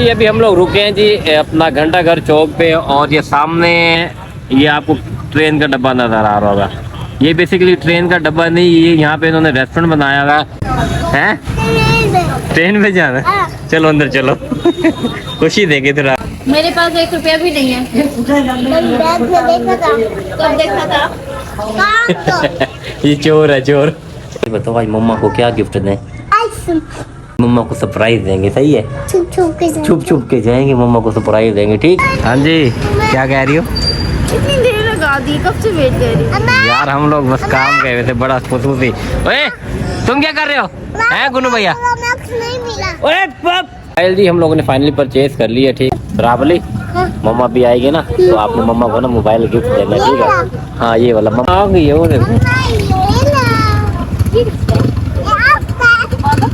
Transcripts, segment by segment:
जी अभी हम लोग रुके हैं जी अपना घंटाघर चौक पे, और ये सामने ये आपको ट्रेन का डब्बा नज़र आ रहा होगा। ये बेसिकली ट्रेन का डब्बा नहीं, ये यहाँ पे इन्होंने रेस्टोरेंट बनाया हुआ है। ट्रेन में जाना है? चलो अंदर चलो। खुशी देंगे थोड़ा। मेरे पास 1 रुपया भी नहीं है। कब देखा था? ये चोर है चोर। बताओ आज मम्मा को क्या गिफ्ट दें? मम्मा को सरप्राइज देंगे, सही है? छुप छुप के जाएंगे, मम्मा को सरप्राइज देंगे, ठीक? हाँ जी, क्या कह रही हो? इतनी देर लगा दी, कब से वेट कर रही हूँ यार। हम लोग बस काम गए हुए थे, बड़ा खुशूसी। ओए तुम क्या कर रहे हो? हैं गुनू भैया? ओए पायल जी, हम लोगों ने फाइनली परचेज कर लिया, ठीक? रावली मम्मा भी आएगी ना, तो आपने मम्मा को ना मोबाइल गिफ्ट देना, ठीक है? हाँ ये वाला मम्मा आ गई है।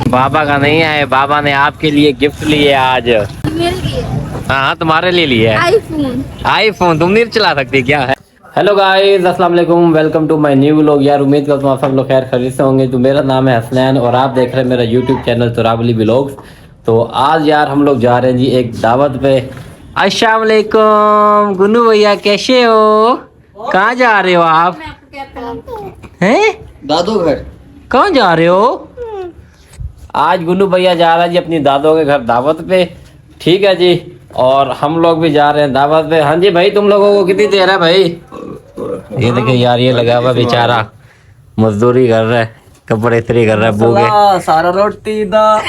बाबा का नहीं है, बाबा ने आपके लिए गिफ्ट लिए आज। मेरे लिए? हाँ तुम्हारे लिए लिए है। आईफोन तुम नहीं चला सकती क्या है? हेलो गाइस, अस्सलाम वालेकुम, welcome to my new vlog. यार उम्मीद करता हूँ आप सब लोग खैर खैरियत से होंगे। तो मेरा नाम है हसनैन और आप देख रहे हैं मेरा यूट्यूब चैनल तुरावली व्लॉग्स। तो आज यार हम लोग जा रहे हैं जी एक दावत पे। अस्सलाम वालेकुम गुनू भैया, कैसे हो? कहाँ जा रहे हो आप? हैं दादू घर। कहाँ जा रहे हो? आज गुनू भैया जा रहा है जी अपनी दादों के घर दावत पे, ठीक है जी। और हम लोग भी जा रहे हैं दावत पे। हाँ जी भाई, तुम लोगों को कितनी देर है भाई? ये देखिए यार, ये लगा हुआ बेचारा मजदूरी कर रहा है, कपड़े इस्त्री कर रहा है, भूखे सारा रोटी दा।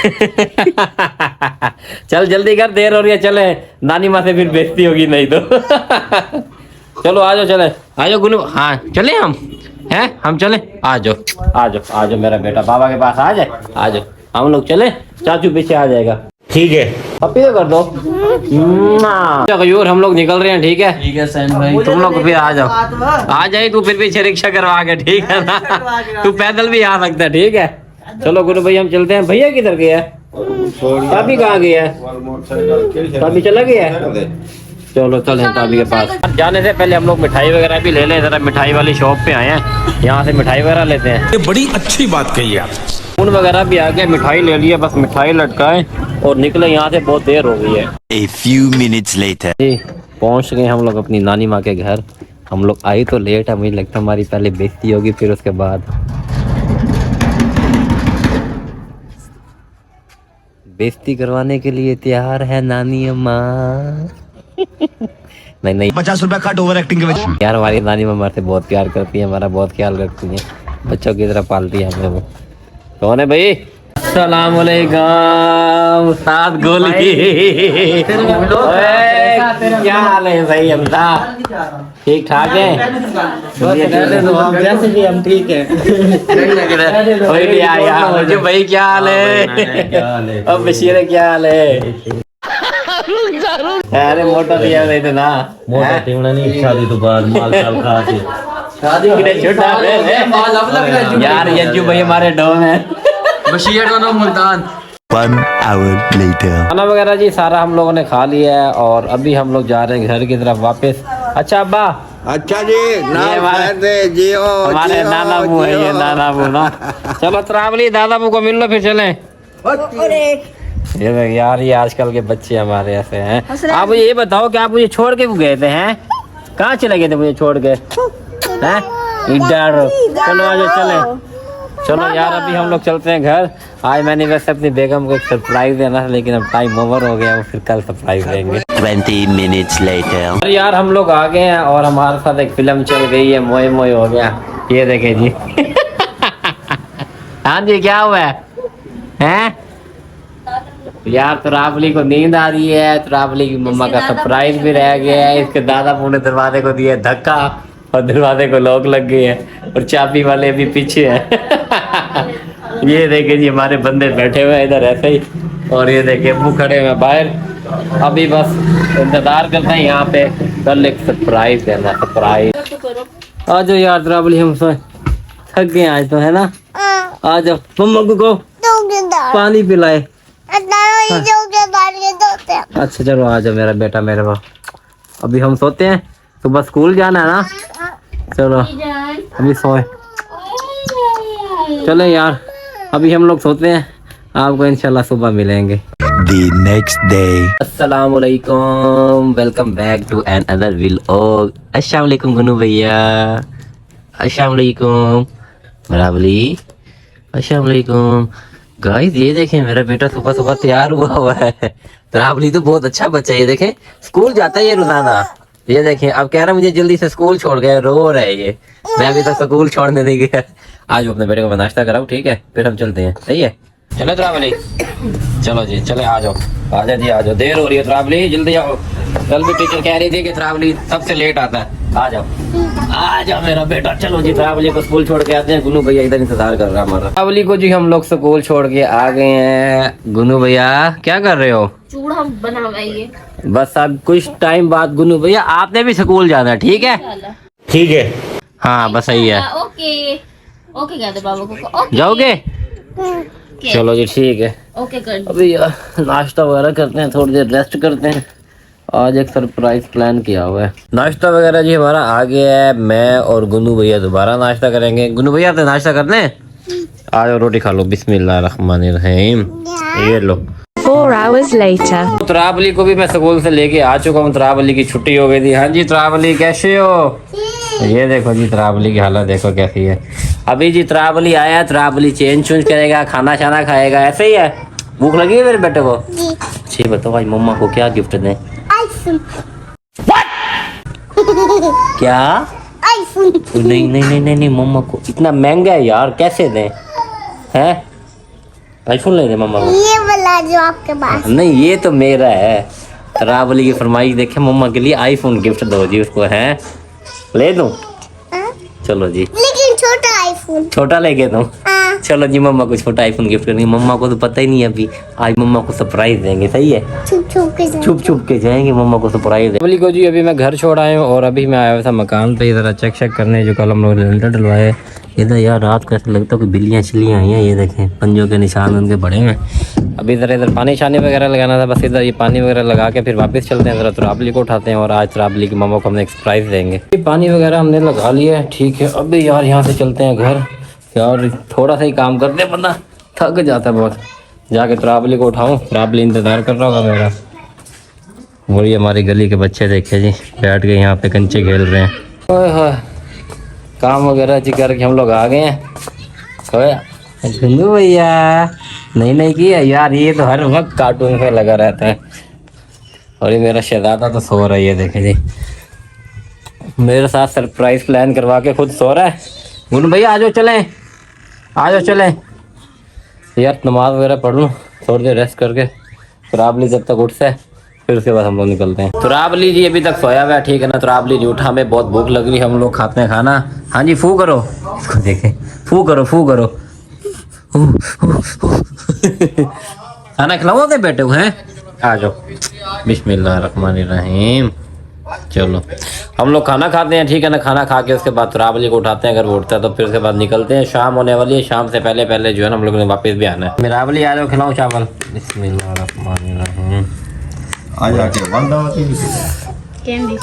चल जल्दी कर, देर हो रही है, चले। नानी माँ से फिर बेइज्जती होगी नहीं तो। चलो आ जाओ, चले आ जाओ गुनू। हाँ चले हम हैं, हम चले। आ जाओ आ जाओ आ जाओ, मेरा बेटा बाबा के पास आ जाए, आ जाओ हम लोग चले। चाचू पीछे आ जाएगा, ठीक है? पप्पी तो कर दो। हम लोग निकल रहे हैं, ठीक है? ठीक है सैन भाई, तुम लोग फिर आ जाओ, आ जाए तू फिर पीछे रिक्शा करवा के, ठीक है ना? तू पैदल भी आ सकता है, ठीक है? चलो गुरु भैया हम चलते हैं। भैया किधर गया है? पापी कहाँ गया है? पापी चला गया है? चलो चले पापी के पास। जाने से पहले हम लोग मिठाई वगैरह भी ले लें, जरा मिठाई वाली शॉप पे आए हैं, यहाँ से मिठाई वगैरह लेते हैं। ये बड़ी अच्छी बात कही आप। फोन वगैरह भी आ गया, मिठाई ले लिया, बस मिठाई लटकाए और निकले यहाँ से। बहुत देर हो गई है। A few minutes later. पहुँच गए हम लोग अपनी नानी माँ के घर। हम लोग आई तो लेट है, मुझे लगता है हमारी पहले बेइज्जती होगी, फिर उसके बाद बेइज्जती करवाने के लिए तैयार है नानी अम्मा। नहीं 50 रुपया कट ओवर एक्टिंग के वजह। यार हमारी नानी माँ हमारे से बहुत प्यार करती है, हमारा बहुत ख्याल रखती है, बच्चों की तरह पालती है हमें वो। कौन है भाई? अस्सलाम वालेकुम साथ गोली। क्या हाल है भाई? अल्लाह ठीक ठाक है? जैसे भी हम ठीक है। भाई क्या हाल है? अब बशीर क्या हाल है? अरे मोटा दिया नहीं तो ना, मोटा टिमड़ा नहीं, शादी तो बाद माल साल खा के शादी के छोटा है यार। यज्जू भाई हमारे डॉन है, बशीर दोनों मुल्तान। 1 hour later. खाना वगैरह जी सारा हम लोगों ने खा लिया है और अभी हम लोग जा रहे हैं घर की तरफ वापस। अच्छा अब्बा, अच्छा जी, ये हमारे नाना बू है, ये नाना बू ना। चलो त्रावली दादा बू को मिल लो फिर चलें। ये देख यार, ये आजकल के बच्चे हमारे ऐसे हैं। आप मुझे ये बताओ कि आप मुझे छोड़ के गए थे? हैं कहाँ चले गए थे मुझे छोड़ के? हैं इधर चलो आ जाओ, चले चलो यार। अभी हम लोग चलते हैं घर। आज मैंने वैसे अपनी बेगम को एक सरप्राइज देना था, लेकिन अब टाइम ओवर हो गया, वो फिर कल सरप्राइज देंगे। 20 minutes later. यार हम लोग आ गए हैं और हमारे साथ एक फिल्म चल गई है, मोए मोए हो गया। ये देखे जी। हाँ जी क्या हुआ है? यार तुरावली को नींद आ रही है, तुरावली की मम्मा का सरप्राइज भी रह गया है। इसके दादा ने दरवाजे को दिया धक्का और दरवाजे को लॉक लग गई है और चाबी वाले भी पीछे है। ये देखे जी हमारे बंदे बैठे हुए हैं इधर ऐसे ही, और ये देखे अब्बू खड़े हुए बाहर। अभी बस इंतजार करते हैं यहाँ पे, कल एक सरप्राइज देना। सरप्राइज आ जाओ यार तुरावली, हम थक गए आज तो, है ना? आ जाओ, मम्मा को पानी पिलाए। अच्छा चलो आ जाओ मेरा बेटा मेरे पास। अभी हम सोते हैं, सुबह स्कूल जाना है ना। चलो अभी सोए, चलो यार अभी हम लोग सोते हैं, आपको इंशाल्लाह सुबह मिलेंगे। The next day. अस्सलामुअलैकुम, welcome back to another vlog. अस्सलाम वालेकुम गुनू भैया, अस्सलाम वालेकुम रावली, अस्सलाम वालेकुम गाइस। ये देखें मेरा बेटा सुबह सुबह तैयार हुआ है। रावली तो बहुत अच्छा बच्चा है, ये देखें स्कूल जाता है ये रोजाना। ये देखें अब कह रहा मुझे जल्दी से स्कूल छोड़ गया, रो रहा है ये। मैं अभी तक स्कूल छोड़ने नहीं गया। आज अपने बेटे को नाश्ता कराऊं, ठीक है, फिर हम चलते हैं। सही है, चलो रावली, चलो जी, चले आ जाओ, आ जाओ जी, आ जाओ। देर हो रही है रावली, जल्दी आओ। कल भी टीचर कह रही थी कि रावली सबसे लेट आता है। आ जाओ, आ जाओ मेरा बेटा। चलो जी, रावली को स्कूल छोड़ के आते हैं। गुनू भैया इधर इंतजार कर रहा है हमारा। रावली को जी हम लोग स्कूल छोड़ के आ गए हैं। गुनू भैया क्या कर रहे हो? चूड़ा बनावाइए। बस अब कुछ टाइम बाद गुनू भैया आपने भी स्कूल जाना है, ठीक है? ठीक है। हाँ बस सही है। ओके ओके कह दो बाबा को। ओके जाओगे? चलो जी ठीक है। ओके कर दो। अभी यार नाश्ता वगैरह करते हैं, थोड़ी देर रेस्ट करते हैं। आज एक सरप्राइज प्लान किया हुआ है। नाश्ता वगैरह जी हमारा आ गया है। मैं और गुनू भैया दोबारा नाश्ता करेंगे। गुनू भैया आपने नाश्ता करना है? आ जाओ रोटी खा लो। बिस्मिल्लाहिर्रहमानिर्रहीम। ये लो। 4 hours later. त्रावली को भी मैं स्कूल से लेके आ चुका हूँ। त्रावली की छुट्टी हो गई थी। हाँ जी त्रावली कैसे हो? ये देखो जी त्रावली की हालत देखो कैसी है। अभी जी त्रावली आया, त्रावली चेंज चूंज करेगा, खाना शाना खाएगा, ऐसे ही है। भूख लगी है मेरे बेटे को? जी बताओ भाई, मम्मा को क्या गिफ्ट दें? क्या? नहीं नहीं नहीं नहीं नहीं, मम्मा को इतना महंगा है यार, कैसे दें? हैं आईफोन ले दे मम्मा को। ये वाला जो आपके पास। नहीं ये तो मेरा है। रावली की फरमाइश देखे, मम्मा के लिए आईफोन गिफ्ट दो जी उसको। है ले दूं? चलो जी, लेकिन छोटा आईफोन। छोटा लेके दूं? चलो जी, मम्मा को छोटा आईफोन गिफ्ट करेंगे। मम्मा को तो पता ही नहीं है अभी। आज मम्मा को सरप्राइज देंगे। सही है, छुप छुप के जाएंगे, मम्मा को सरप्राइज देंगे। को जी अभी मैं घर छोड़ आया हूँ और अभी मैं आया हुआ था मकान पे इधर चेक करने, जो कल हम लोग लेंटर डलवाए। इधर यार रात को ऐसा लगता है कि बिल्लियाँ चिल्लियाँ आई हैं। ये देखें पंजों के निशान उनके बड़े हैं। अभी इधर पानी शानी वगैरह लगाना था, बस इधर ये पानी वगैरह लगा के फिर वापस चलते हैं। ज़रा त्रावली को उठाते हैं और आज त्रावली की मम्मा को हमने एक सरप्राइज देंगे। पानी वगैरह हमने लगा लिया है, ठीक है। अभी यार यहाँ से चलते हैं घर। यार थोड़ा सा ही काम करते हैं, बंदा थक जाता है बहुत। जाके त्रावली को उठाऊँ, त्रावली इंतज़ार कर रहा होगा मेरा। वही हमारी गली के बच्चे देखे जी, बैठ के यहाँ पे कंचे खेल रहे हैं। ओए होए, काम वगैरह जी करके हम लोग आ गए हैं। गुनू भैया नहीं किया यार, ये तो हर वक्त कार्टून पे लगा रहता है। और ये मेरा शहजादा तो सो रहा है। ये देखे जी, मेरे साथ सरप्राइज प्लान करवा के खुद सो रहा है। गुनू भैया आ जाओ, चलें आ जाओ चलें। यार नमाज वगैरह पढ़ लूँ, थोड़ी देर रेस्ट करके त्रावली जब तक उठता है फिर उसके बाद हम लोग निकलते हैं। त्रावली जी अभी तक सोया हुआ है, ठीक है ना? त्रावली जी उठा, हमें बहुत भूख लग रही है, हम लोग खाते हैं खाना। हाँ जी फू करो, इसको देखें, फू करो फू करो। खाना खिलाओ दे बेटे को, हैं? आ जाओ। बिस्मिल्लाहिर्रहमानिर्रहीम। चलो हम लोग खाना खाते हैं, ठीक है ना? खाना खा के उसके बाद त्रावली को उठाते हैं, अगर वो उठता है तो फिर उसके बाद निकलते हैं। शाम होने वाली है, शाम से पहले पहले जो है ना हम लोग ने वापस भी आना है। त्रावली आ जाओ, खिलाओ चावल। बिस्मिल्लाहिर्रहमानिर्रहीम। आ जाके बंद होती कैंडी।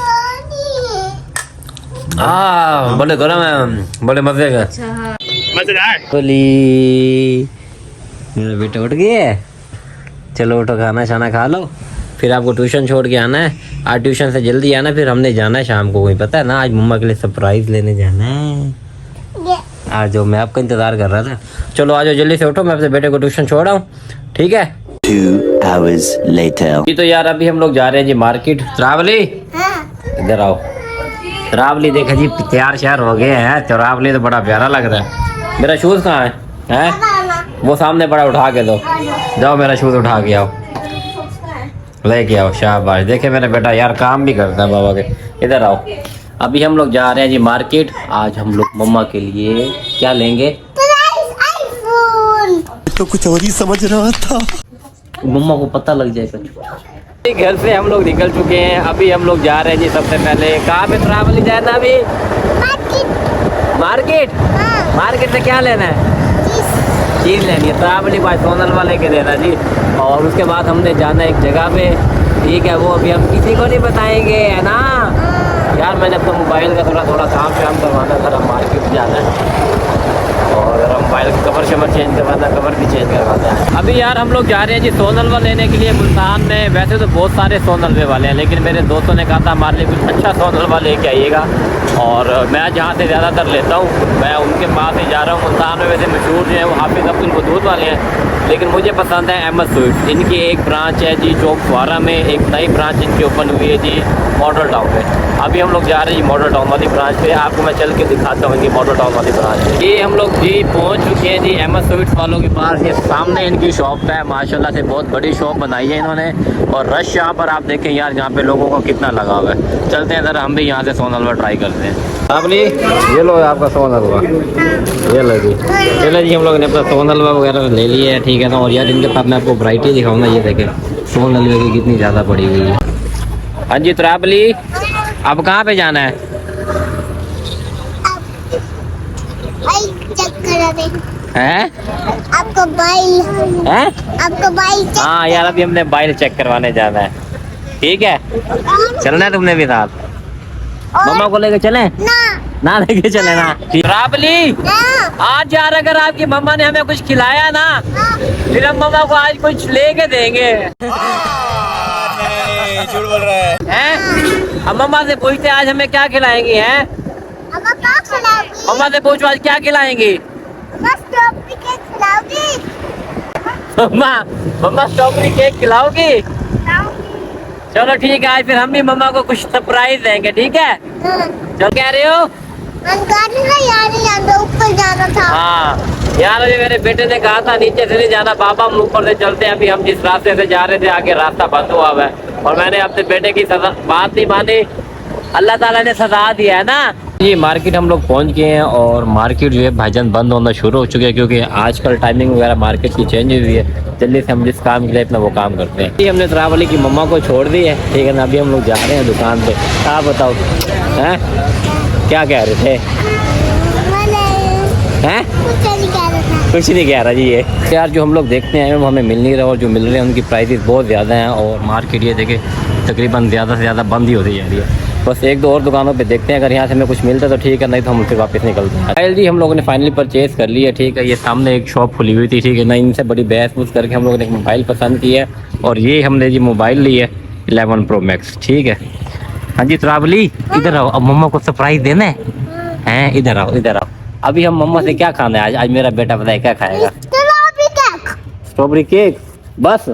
बड़े गरम है, बड़े मजे का। बोली मेरा बेटा उठ गया है। चलो उठो, खाना शाना खा लो, फिर आपको ट्यूशन छोड़ के आना है। आज ट्यूशन से जल्दी आना, फिर हमने जाना है शाम को। कोई पता है ना, आज मम्मा के लिए सरप्राइज लेने जाना है। आज जो मैं आपका इंतजार कर रहा था। चलो आ जाओ जल्दी से उठो, मैं अपने बेटे को ट्यूशन छोड़ आऊँ, ठीक है? 2 hours later. तो यार अभी हम लोग जा रहे हैं जी मार्केट। त्रावली इधर आओ। त्रावली देखा जी तैयार श्यार हो गए हैं। त्रावली तो बड़ा प्यारा लग रहा है। मेरा शूज कहाँ है? हैं? वो सामने बड़ा, उठा के दो। जाओ मेरा शूज उठा के आओ, लेके आओ। शाबाश, देखे मेरा बेटा यार काम भी करता है बाबा के। इधर आओ। अभी हम लोग जा रहे हैं जी मार्केट। आज हम लोग मम्मा के लिए क्या लेंगे? आईफोन। तो कुछ और ही समझ रहा था। मम्मा को पता लग जाएगा। घर से हम लोग निकल चुके हैं। अभी हम लोग जा रहे हैं जी सबसे पहले कहाँ पे त्रावली जाना? अभी मार्केट। मार्केट से क्या लेना है? चीज़ लेनी है। त्रावली को सोनल वाले के देना जी। और उसके बाद हमने जाना एक जगह पे, ठीक है? वो अभी हम किसी को नहीं बताएंगे, है ना यार? मैंने अपना मोबाइल का थोड़ा काम करवाना था, मार्केट जाना है और मोबाइल का कवर शवर चेंज करवाना, कवर भी चेंज करवाना है। अभी यार हम लोग जा रहे हैं जी सोनलवा लेने के लिए मुल्तान में। वैसे तो बहुत सारे सोनलवे वाले हैं, लेकिन मेरे दोस्तों ने कहा था हमारे लिए कुछ अच्छा सोनलवा लेके आइएगा, और मैं जहाँ से ज़्यादातर लेता हूँ मैं उनके पास ही जा रहा हूँ। मुल्तान में वैसे मशहूर जो है वो हाफिज़ अब्दुल वदूद वाले हैं, लेकिन मुझे पसंद है अहमद स्वीट्स। इनकी एक ब्रांच है जी चौक फुआरा में, एक नई ब्रांच इनकी ओपन हुई है जी मॉडल टाउन में। अभी हम लोग जा रहे हैं जी मॉडल टाउन वाली ब्रांच पे, आपको मैं चल के दिखाता हूँ इनकी मॉडल टाउन वाली ब्रांच। ये हम लोग जी पहुँच चुके हैं जी अहमद स्वीट्स वालों के पास। ये सामने इनकी शॉप है, माशाल्लाह से बहुत बड़ी शॉप बनाई है इन्होंने, और रश यहाँ पर आप देखें यार यहाँ पे लोगों को कितना लगा हुआ है। चलते हैं ज़रा हम भी यहाँ से सोन हलवा ट्राई करते हैं। आपने ये लो आपका सोन हलवा, ये लो जी। चलो जी हम लोग ने अपना सोन हलवा वगैरह ले लिया है, ठीक है ना। और यार इनके पास मैं आपको वैरायटी दिखाऊंगा, ये देखें सोन हलवे की कितनी ज़्यादा पड़ी हुई है। हाँ जी तुराबली, अब कहाँ पे जाना है? हैं? आपको बाइल हैं? आपको बाइल हाँ यार अभी हमने बाइल चेक करवाने जाना है, ठीक है। चलना है तुमने भी साथ? मम्मा को लेके चले ना लेके चले ना? तुराबली आज यार अगर आपकी मम्मा ने हमें कुछ खिलाया ना, फिर हम मम्मा को आज कुछ लेके देंगे। झूठ बोल रहा है। हैं? अब मम्मा से पूछते आज हमें क्या खिलाएंगी? हैं? मम्मा से पूछो आज क्या खिलाएंगी? मम्मा मम्मा स्ट्रॉबेरी केक खिलाओगी? चलो ठीक है, आज फिर हम भी मम्मा को कुछ सरप्राइज देंगे, ठीक है। चल कह रहे हो? ऊपर जाना था। हाँ यार अभी मेरे बेटे ने कहा था नीचे से नहीं जाना बाबा, हम ऊपर से चलते हैं। अभी हम जिस रास्ते से जा रहे थे आगे रास्ता बंद हुआ हुआ है, और मैंने अपने बेटे की बात नहीं मानी, अल्लाह ताला ने सजा दिया है ना। ये मार्केट हम लोग पहुंच गए हैं, और मार्केट जो है भाईजान बंद होना शुरू हो चुके हैं, क्योंकि आजकल टाइमिंग वगैरह मार्केट की चेंज हुई है। जल्दी से हम जिस काम के लिए अपना वो काम करते हैं। ये हमने तुराबली की मम्मा को छोड़ दी है, ठीक है ना। अभी हम लोग जा रहे हैं दुकान पे। आप बताओ हैं क्या कह रहे थे? हैं? कुछ नहीं कह रहा जी। ये यार जो हम लोग देखते हैं वो हमें मिल नहीं रहा, और जो मिल रहे हैं उनकी प्राइसेस बहुत ज़्यादा हैं, और मार्केट ये देखे तकरीबन ज़्यादा से ज़्यादा बंद ही होती जा रही है। बस एक दो और दुकानों पे देखते हैं, अगर यहाँ से हमें कुछ मिलता है तो ठीक है, नहीं तो हम फिर वापस निकलते हैं। फाइल जी हम लोगों ने फाइनली परचेज कर लिया, ठीक है। ये सामने एक शॉप खुली हुई थी, ठीक है ना। इनसे बड़ी बहस बूस करके हम लोगों ने एक मोबाइल पसंद किया है, और ये हमने जी मोबाइल ली है 11 Pro Max, ठीक है। हाँ जी तुराबली इधर आओ, अब मम्मा को सरप्राइज देना है। इधर आओ इधर आओ। अभी हम मम्मा से क्या खाना है आज मेरा बेटा पता है क्या खाएगा? Strawberry cake. बस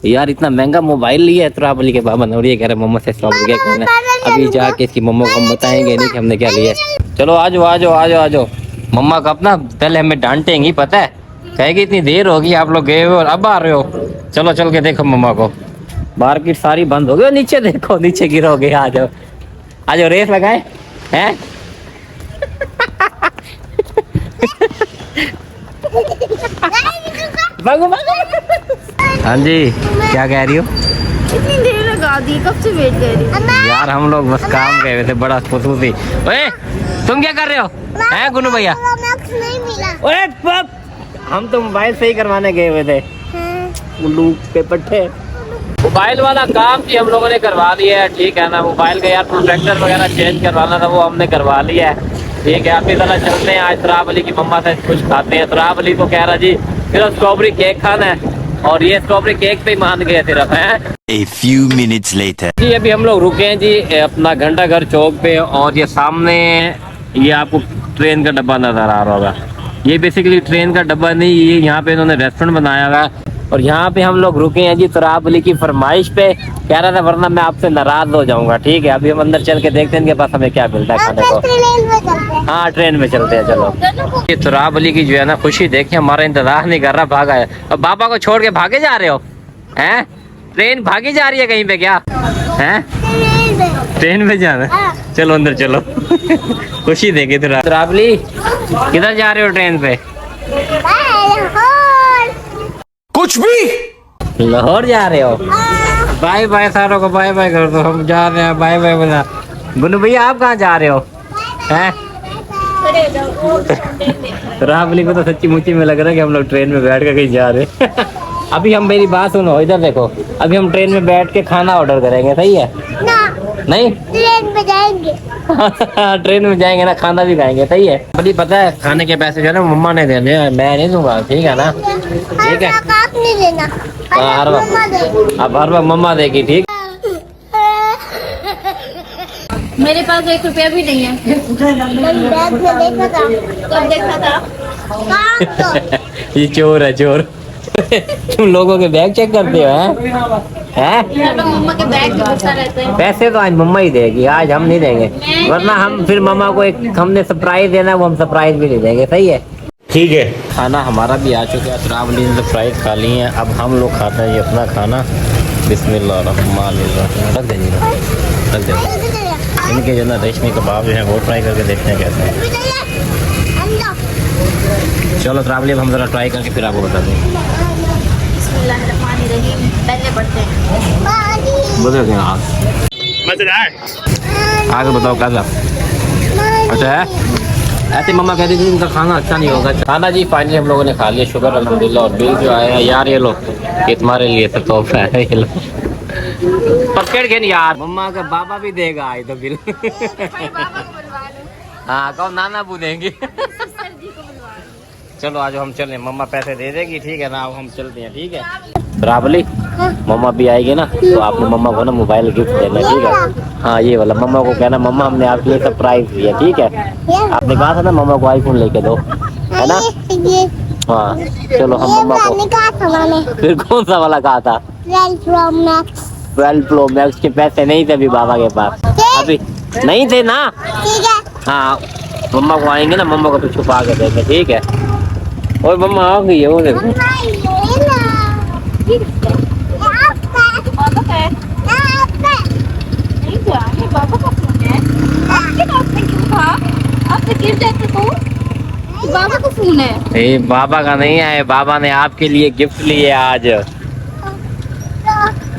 यार इतना महंगा मोबाइल लिया है तुराबली के बाबा ने, और ये कह रहे मम्मा से स्ट्रॉबेरी केक खाना है। अभी जाके इसकी मम्मा को हम बताएंगे नहीं कि हमने क्या लिया। चलो आ जाओ आ जाओ आ जाओ आ जाओ। मम्मा का अपना पहले हमें डांटेंगी, पता है, कहेगी इतनी देर होगी आप लोग गए हुए और अब आ रहे हो। चलो चल के देखो मम्मा को। मार्केट सारी बंद हो गई, नीचे देखो नीचे गिरोगे। आ जाओ आ जाओ, रेस लगाए हैं। हाँ जी क्या कह रही हो? इतनी देर लगा दी, कब से वेट कर रही हूँ। यार हम लोग बस काम गए हुए थे, बड़ा खुशूसी। ओए तुम क्या कर रहे हो? हैं गुनू भैया? नहीं मिला। ओए हम तो मोबाइल से ही करवाने गए हुए थे, उल्लू के पट्टे। मोबाइल वाला काम जी हम लोगों ने करवा लिया है, ठीक है ना। मोबाइल का यार प्रोटेक्टर वगैरह चेंज करवाना था, वो हमने करवा लिया है, ठीक है। अभी तरह चलते हैं, आज तुराबली की मम्मा से कुछ खाते हैं। तुराबली को कह रहा जी फिर स्ट्रॉबेरी केक खाना है, और ये स्ट्रॉबेरी केक पे मान गए सिर्फ है। A few minutes later. जी अभी हम लोग रुके हैं जी अपना घंटा घर चौक पे, और ये सामने ये आपको ट्रेन का डब्बा नजर आ रहा होगा। ये बेसिकली ट्रेन का डब्बा नहीं, ये यहाँ पे इन्होंने रेस्टोरेंट बनाया हुआ है, और यहाँ पे हम लोग रुके हैं जी तुराबली की फरमाइश पे। कह रहा था वरना मैं आपसे नाराज हो जाऊंगा, ठीक है। अभी हम अंदर चल के देखते हैं इनके पास हमें क्या मिलता है खाने को। हाँ ट्रेन में चलते हैं चलो। ये तुराबली की जो है ना खुशी देखिए, हमारा इंतजार नहीं कर रहा, भागा है। और बाबा को छोड़ के भागे जा रहे हो हैं? ट्रेन भागी जा रही है कहीं पे क्या? हैं ट्रेन में जाना? चलो अंदर चलो। खुशी देखे तुराबली किधर जा रहे हो ट्रेन पे? कुछ भी लाहौर जा रहे हो? बाय बाय सारों को बाय बाय कर दो, हम जा रहे हैं बाय बाय बना। गुनू भैया आप कहाँ जा रहे हो? हैं तुराबली को तो सच्ची मुच्ची में लग रहा है कि हम लोग ट्रेन में बैठ कर कहीं जा रहे हैं। अभी हम मेरी बात सुनो, इधर देखो, अभी हम ट्रेन में बैठ के खाना ऑर्डर करेंगे, सही है? ना नहीं ट्रेन में जाएंगे। ट्रेन में जाएंगे ना, खाना भी खाएंगे, सही है। बड़ी पता है खाने के पैसे जो है ना मम्मा ने देने हैं, मैं नहीं दूंगा, ठीक है ना? ठीक है, आप नहीं देना। हाँ, हर मम्मा देगी। वक्त अब हर वक्त मम्मा देगी, ठीक। मेरे पास 1 रुपया भी नहीं है। मैंने बैग में देखा था। कब देखा था? कहाँ तो? ये चोर है, चोर। तुम लोगों के बैग चेक करते हो, हैं? यहाँ तो मम्मा के बैग में गुस्सा रहते हैं। पैसे तो आज मम्मा ही देगी, आज हम नहीं देंगे, वरना हम फिर मम्मा को एक हमने सरप्राइज देना है, वो हम सरप्राइज भी नहीं देंगे, सही है? ठीक है। खाना हमारा भी आ चुका है, ट्रैवलिंग ने सरप्राइज खा ली है। अब हम लोग खाते हैं ये अपना खाना। बिस्मिल्लाहिर्रहमानिर्रहीम। रख दीजिए, रख दीजिए। इनके जो ना रेशमी कबाब जो है वो ट्राई करके देखते हैं कैसे हैं। चलो ट्रैवलिंग हम जरा ट्राई करके फिर आपको बता दें। बिस्मिल्लाहिर्रहमानिर्रहीम। पहले पढ़ते हैं। बता दें आप, आगे बताओ कैसा। अच्छा है, ऐसे मम्मा कहती थी इनका खाना अच्छा नहीं होगा। खाना जी फाइनली हम लोगों ने खा लिया, शुक्र अल्हम्दुलिल्लाह। और बिल जो आया है यार, ये लो, ये तुम्हारे लिए तो तोहफा है, ये लो पकड़ के नहीं यार, मम्मा का बाबा भी देगा आई तो बिल। हाँ कहो नाना बू देंगे। चलो आज हम चलें, मम्मा पैसे दे देगी, ठीक है ना? अब हम चलते हैं, ठीक है? राबली, मम्मा भी आएगी ना तो आपने मम्मा को ना मोबाइल गिफ्ट देना, ठीक है? हाँ ये वाला मम्मा को कहना मम्मा हमने आपके लिए सरप्राइज दिया, ठीक है? आपने कहा था ना मम्मा को आईफोन लेके दो, है ना? हाँ चलो हम मम्मा को। कहा था मैंने? फिर कौन सा वाला कहा था? 12 Pro Max। 12 Pro Max के पैसे नहीं थे अभी बाबा के पास, अभी नहीं थे ना। ठीक है। हाँ मम्मा को आएंगे ना, मम्मा को तो छुपा के देंगे, ठीक है? और मम्मा आ गई है, वो देखो। मम्मा ये ला। बाबा का है? नहीं जाने, बाबा का फोन है। आपके पास में क्यों था? आपसे गिर जाते तो? बाबा का फोन है। ये बाबा का नहीं है, बाबा ने आपके लिए गिफ्ट लिए आज,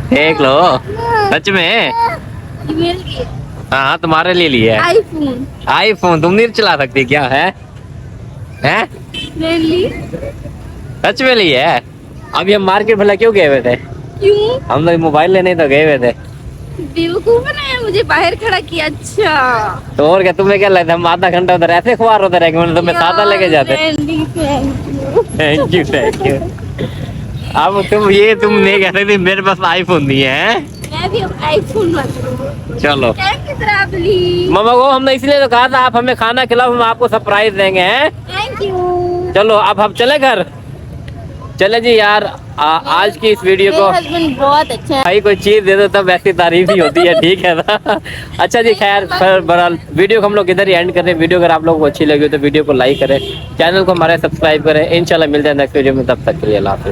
देख लो। सच में? ये मेरे लिए हाँ तुम्हारे लिए लिए है आईफोन। आईफोन। तुम नहीं चला सकती क्या? है हैं? मेरे लिए। सच में लिए है? अभी हम मार्केट भला क्यों गए हुए थे? क्यों? हम लोग मोबाइल लेने तो गए हुए थे। बेवकूफ बनाया मुझे, बाहर खड़ा किया। अच्छा तो और क्या, तुम्हें क्या लगता है हम आधा घंटा उधर ऐसे खुआर होते रहेंगे? तुम्हें सादा लेके जाते। Thank you, thank you. अब तुम नहीं कह सकती मेरे पास आईफोन नहीं है। मैं भी अब आईफोन रखूं। चलो थैंक यू ट्रैवली। मम्मा को हमने इसलिए तो कहा था आप हमें खाना खिलाओ, हम आपको सरप्राइज देंगे, हैं? Thank you. चलो अब हम चले घर। चले जी यार, आज की इस वीडियो को हस्बैंड बहुत अच्छा है। भाई कोई चीज दे दो तब वैसी तारीफ ही होती है, ठीक है ना? अच्छा जी खैर, बहरहाल वीडियो को हम लोग इधर ही एंड कर रहे हैं। वीडियो अगर आप लोगों को अच्छी लगी तो वीडियो को लाइक करें, चैनल को हमारे सब्सक्राइब करें। इंशाल्लाह मिलते हैं नेक्स्ट वीडियो में, तब तक के लिए अल्लाह हाफिज़।